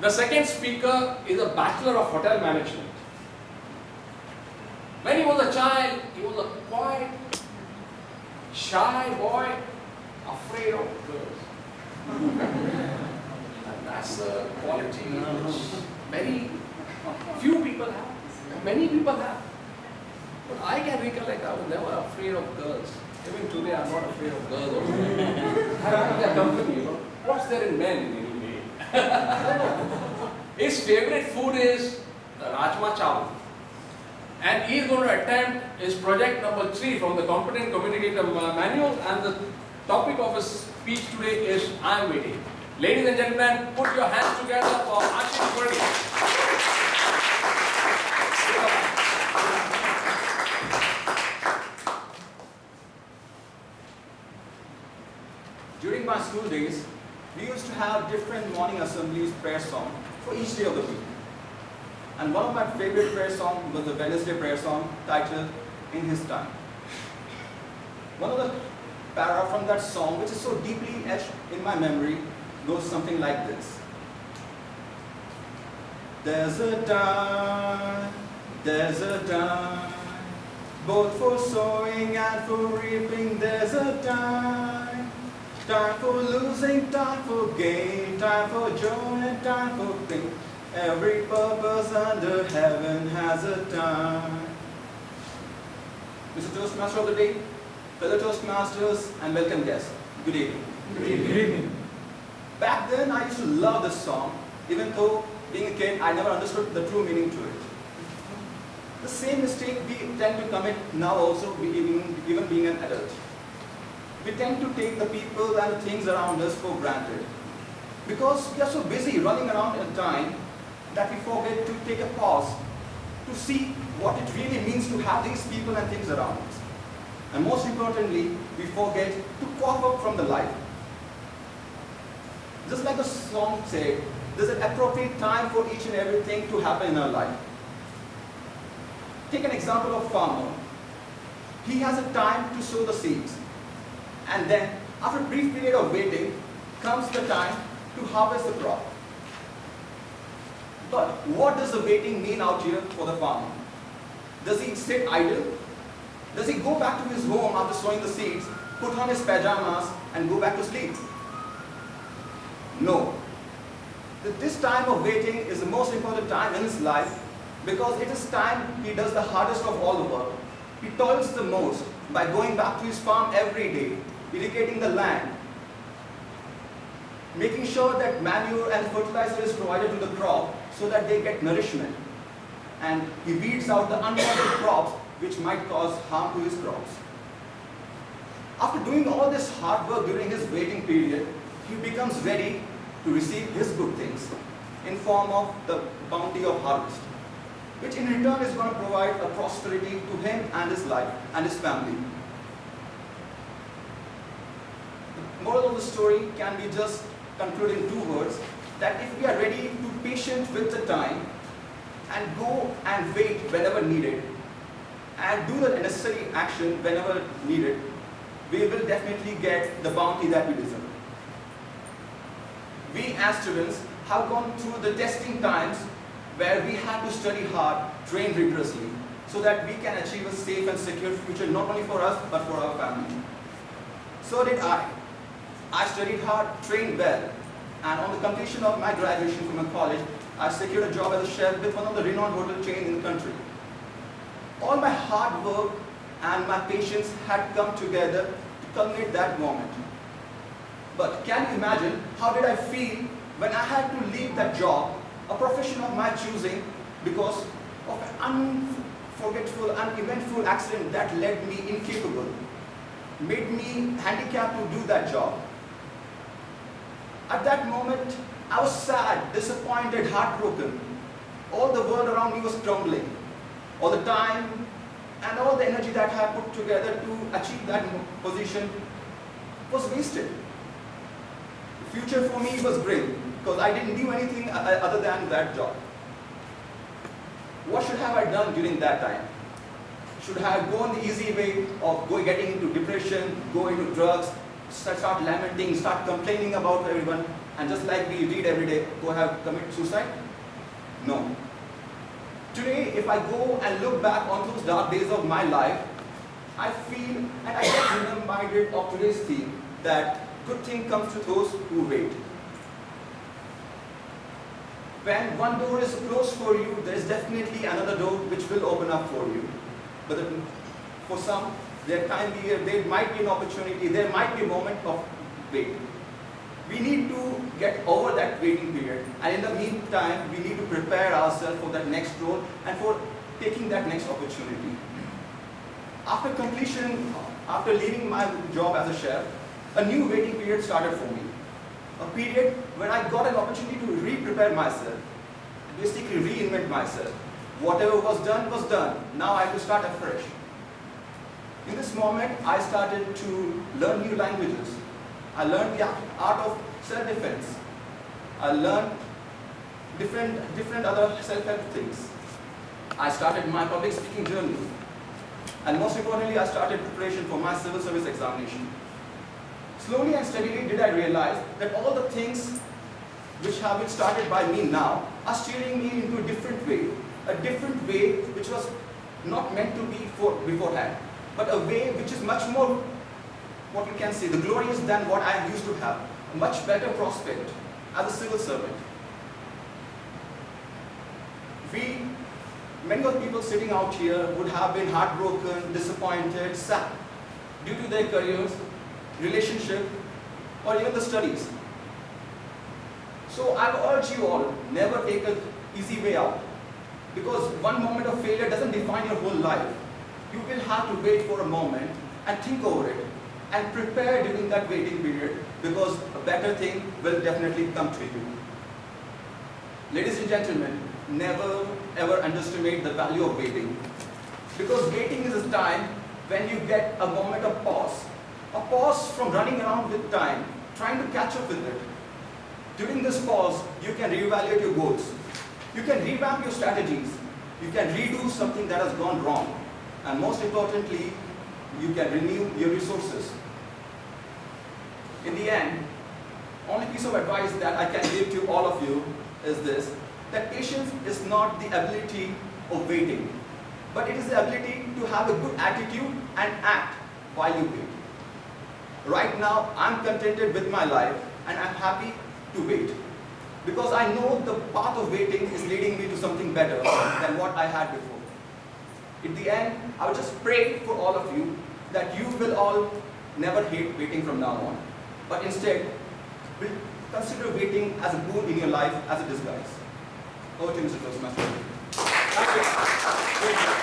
The second speaker is a Bachelor of Hotel Management. When he was a child, he was a quiet, shy boy, afraid of girls. And that's a quality which very few people have, many people have. But I can recollect I was never afraid of girls. Even today I'm not afraid of girls also. I like their company, you know. What's there in men anyway? His favorite food is the Rajma Chawal. And he is going to attempt his project number 3 from the Competent Communicator Manual, and the topic of his speech today is I am waiting. Ladies and gentlemen, put your hands together for Ashish V. During my school days, we used to have different morning assemblies prayer song for each day of the week. And one of my favorite prayer songs was the Wednesday prayer song titled In His Time. One of the para from that song, which is so deeply etched in my memory, goes something like this. There's a time, both for sowing and for reaping. There's a time for losing, time for gain, time for joy and time for pain. Every purpose under heaven has a time. Mr. Toastmaster of the day, fellow Toastmasters, and welcome guests. Good evening. Good evening. Back then, I used to love this song, even though being a kid, I never understood the true meaning to it. The same mistake we tend to commit now also, even being an adult. We tend to take the people and the things around us for granted. Because we are so busy running around in time that we forget to take a pause to see what it really means to have these people and things around us. And most importantly, we forget to cough up from the life. Just like the song said, there's an appropriate time for each and everything to happen in our life. Take an example of a farmer. He has a time to sow the seeds. And then, after a brief period of waiting, comes the time to harvest the crop. But what does the waiting mean out here for the farmer? Does he sit idle? Does he go back to his home after sowing the seeds, put on his pajamas, and go back to sleep? No. This time of waiting is the most important time in his life, because it is time he does the hardest of all the work. He toils the most by going back to his farm every day, irrigating the land, making sure that manure and fertilizer is provided to the crop so that they get nourishment. And he weeds out the unwanted crops which might cause harm to his crops. After doing all this hard work during his waiting period, he becomes ready to receive his good things in form of the bounty of harvest, which in return is going to provide a prosperity to him and his life and his family. The moral of the story can be just concluded in 2 words, that if we are ready to be patient with the time and go and wait whenever needed and do the necessary action whenever needed, we will definitely get the bounty that we deserve. We as students have gone through the testing times where we had to study hard, train rigorously, so that we can achieve a safe and secure future not only for us but for our family. So did I. I studied hard, trained well, and on the completion of my graduation from a college, I secured a job as a chef with one of the renowned hotel chains in the country. All my hard work and my patience had come together to culminate that moment. But can you imagine how did I feel when I had to leave that job, a profession of my choosing, because of an unforgettable, uneventful accident that led me incapable, made me handicapped to do that job. At that moment, I was sad, disappointed, heartbroken. All the world around me was crumbling. All the time and all the energy that I had put together to achieve that position was wasted. The future for me was grim because I didn't do anything other than that job. What should have I done during that time? Should I have gone the easy way of getting into depression, go into drugs, start lamenting, start complaining about everyone? and just like we read every day, go have commit suicide? No. Today, if I go and look back on those dark days of my life, I feel and I get reminded of today's theme that good thing comes to those who wait. When one door is closed for you, there is definitely another door which will open up for you. But for some, there might be an opportunity, there might be a moment of wait. We need to get over that waiting period, and in the meantime, we need to prepare ourselves for that next role and for taking that next opportunity. After completion, after leaving my job as a chef, a new waiting period started for me. A period where I got an opportunity to re-prepare myself, basically reinvent myself. Whatever was done was done. Now I have to start afresh. In this moment, I started to learn new languages. I learned the art of self-defense. I learned different other self-help things. I started my public speaking journey. And most importantly, I started preparation for my civil service examination. Slowly and steadily did I realize that all the things which have been started by me now are steering me into a different way which was not meant to be beforehand, but a way which is much more, what we can say, the glorious than what I used to have, a much better prospect as a civil servant. Many of the people sitting out here would have been heartbroken, disappointed, sad due to their careers, relationship, or even the studies. So I urge you all, never take an easy way out, because one moment of failure doesn't define your whole life. You will have to wait for a moment and think over it and prepare during that waiting period, because a better thing will definitely come to you. Ladies and gentlemen, never ever underestimate the value of waiting, because waiting is a time when you get a moment of pause. A pause from running around with time, trying to catch up with it. During this pause, you can reevaluate your goals. You can revamp your strategies. You can redo something that has gone wrong. And most importantly, you can renew your resources. In the end, only piece of advice that I can give to all of you is this, that patience is not the ability of waiting, but it is the ability to have a good attitude and act while you wait. Right now, I'm contented with my life and I'm happy to wait, because I know the path of waiting is leading me to something better than what I had before. In the end, I would just pray for all of you that you will all never hate waiting from now on, but instead will consider waiting as a boon in your life, as a disguise. Over to you, Mr. Toastmaster. Thank you.